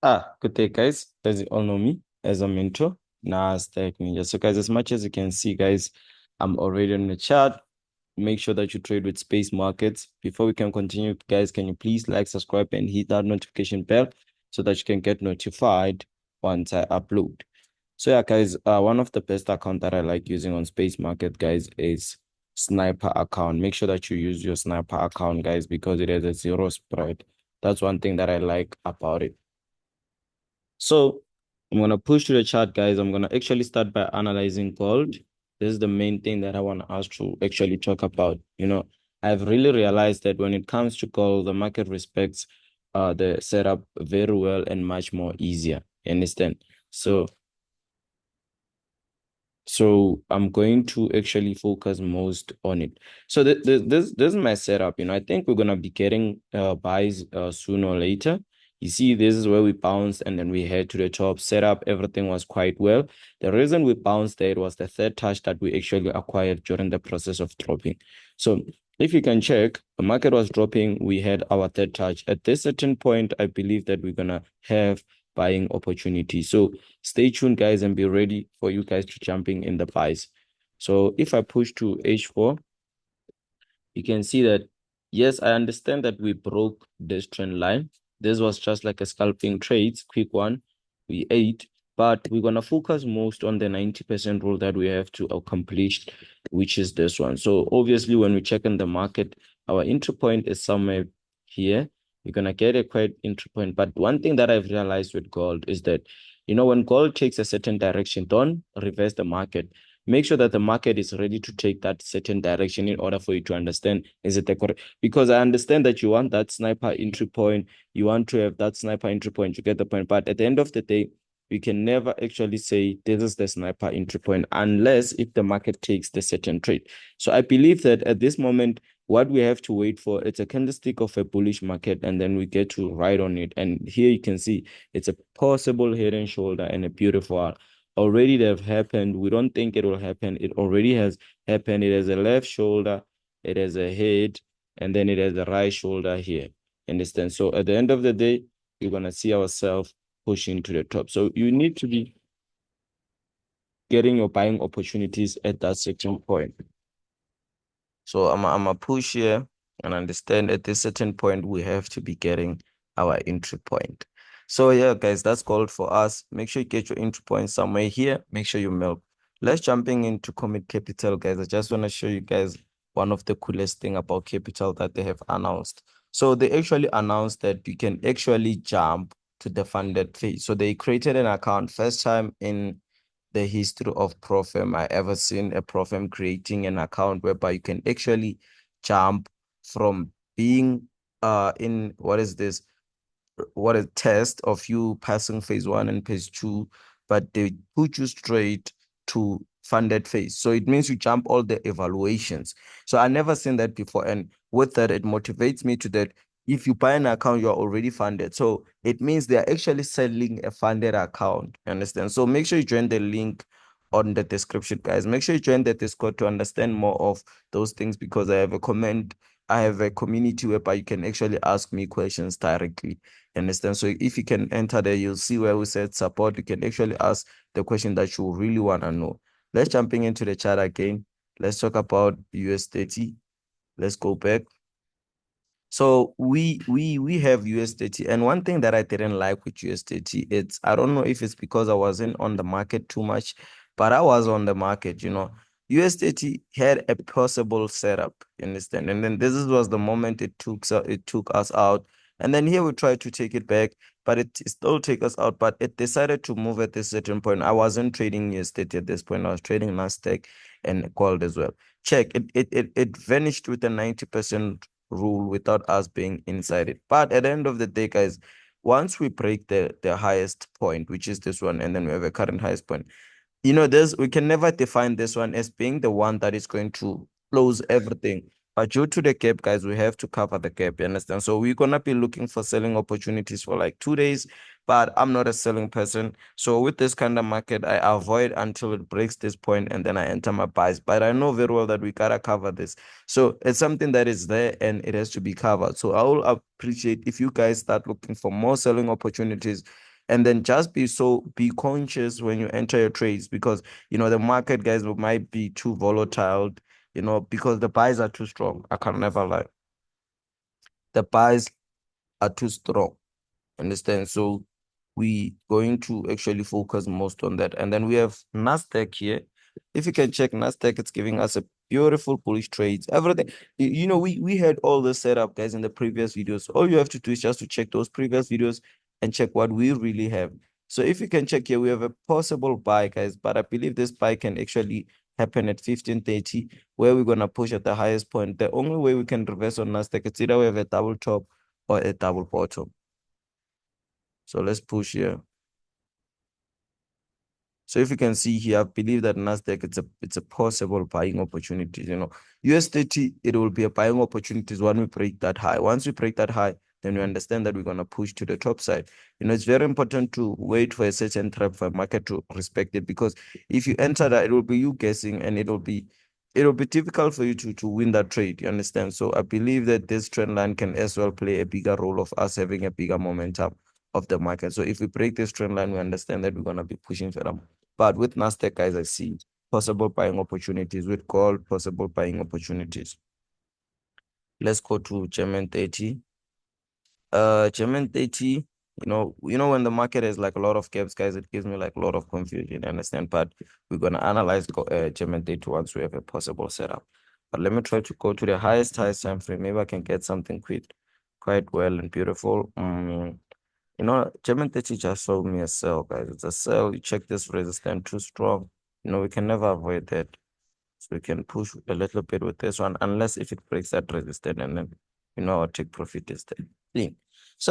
Good day, guys. As you all know me as a mentor, Nasdaq Ninja. So, guys, as much as you can see, guys, I'm already on the chart. Make sure that you trade with space markets. Before we can continue, guys, can you please like, subscribe, and hit that notification bell so that you can get notified once I upload. So, yeah, guys, one of the best account that I like using on space market, guys, is Sniper account. Make sure that you use your Sniper account, guys, because it has a zero spread. That's one thing that I like about it. So I'm going to push to the chart, guys. I'm going to actually start by analyzing gold. This is the main thing that I want us to actually talk about. I've really realized that when it comes to gold, the market respects the setup very well and much more easier. You understand? So I'm going to actually focus most on it. So this is my setup. I think we're gonna be getting buys sooner or later. You see, this is where we bounced and then we head to the top. Setup, everything was quite well. The reason we bounced there was the third touch that we actually acquired during the process of dropping. So if you can check, the market was dropping. We had our third touch. At this certain point, I believe that we're gonna have buying opportunity. So stay tuned, guys, and be ready for you guys to jumping in the buys. So if I push to H4, you can see that, yes, I understand that we broke this trend line. This was just like a scalping trade, quick one. We ate, but we're going to focus most on the 90% rule that we have to accomplish, which is this one. So obviously, when we check in the market, our entry point is somewhere here. You're going to get a quite entry point. But one thing that I've realized with gold is that, when gold takes a certain direction, don't reverse the market. Make sure that the market is ready to take that certain direction in order for you to understand, is it the correct? Because I understand that you want that sniper entry point, you want to have that sniper entry point, you get the point. But at the end of the day, we can never actually say this is the sniper entry point unless if the market takes the certain trade. So I believe that at this moment, what we have to wait for, it's a candlestick of a bullish market, and then we get to ride on it. And here you can see it's a possible head and shoulder and a beautiful already they have happened. We don't think it will happen. It already has happened. It has a left shoulder, it has a head, and then it has a right shoulder here. Understand? So at the end of the day, we're gonna see ourselves pushing to the top. So you need to be getting your buying opportunities at that certain point. So I'm a push here and understand at this certain point we have to be getting our entry point. So yeah, guys, that's called for us. Make sure you get your entry point somewhere here. Make sure you milk. Let's jumping into Commit Capital, guys. I just want to show you guys one of the coolest thing about Capital that they have announced. So they actually announced that you can actually jump to the funded phase. So they created an account first time in the history of Profem I ever seen a Profem creating an account whereby you can actually jump from being in what is this what a test of you passing phase one and phase two, but they put you straight to funded phase. So it means you jump all the evaluations. So I never seen that before. And with that, it motivates me to that if you buy an account, you're already funded. So it means they're actually selling a funded account. You understand? So make sure you join the link on the description, guys. Make sure you join the Discord to understand more of those things because I have a community whereby you can actually ask me questions directly. Understand? So if you can enter there, you'll see where we said support. You can actually ask the question that you really want to know. Let's jumping into the chart again. Let's talk about US30. Let's go back. So we have US30, and one thing that I didn't like with US30, it's I don't know if it's because I wasn't on the market too much, but I was on the market. US30 had a possible setup, you understand? And then was the moment it took us out, and then here we tried to take it back, but it still take us out. But it decided to move at this certain point. I wasn't trading US30 at this point. I was trading Nasdaq and gold as well. Check it vanished with a 90% rule without us being inside it. But at the end of the day, guys, once we break the highest point, which is this one, and then we have a current highest point, this we can never define this one as being the one that is going to close everything. But due to the gap, guys, we have to cover the gap. You understand? So we're gonna be looking for selling opportunities for like 2 days. But I'm not a selling person. So with this kind of market, I avoid until it breaks this point and then I enter my buys. But I know very well that we gotta cover this. So it's something that is there and it has to be covered. So I will appreciate if you guys start looking for more selling opportunities. And then just be conscious when you enter your trades, because the market, guys, might be too volatile, because the buys are too strong. I can never lie. The buys are too strong. Understand? So we going to actually focus most on that. And then we have Nasdaq here. If you can check Nasdaq, it's giving us a beautiful bullish trades. Everything. We had all this set up, guys, in the previous videos. All you have to do is just to check those previous videos and check what we really have. So if you can check here, we have a possible buy, guys, but I believe this buy can actually happen at 1530, where we're gonna push at the highest point. The only way we can reverse on Nasdaq, it's either we have a double top or a double bottom. So let's push here. So if you can see here, I believe that Nasdaq, it's a possible buying opportunity. US30, it will be a buying opportunities when we break that high. Once we break that high, then we understand that we're gonna push to the top side. It's very important to wait for a certain trap for a market to respect it, because if you enter that, it will be you guessing, and it'll be difficult for you to win that trade. You understand? So I believe that this trend line can as well play a bigger role of us having a bigger momentum of the market. So if we break this trend line, we understand that we're gonna be pushing further. But with Nasdaq, guys, I see possible buying opportunities. With gold, possible buying opportunities. Let's go to German 30. German 30, when the market has like a lot of gaps, guys, it gives me like a lot of confusion. You understand? But we're gonna analyze German 30 once we have a possible setup. But let me try to go to the highest time frame. Maybe I can get something quite well and beautiful. German 30 just showed me a sell, guys. It's a sell. You check this resistance too strong. We can never avoid that. So we can push a little bit with this one, unless if it breaks that resistance, and then, our take profit is there.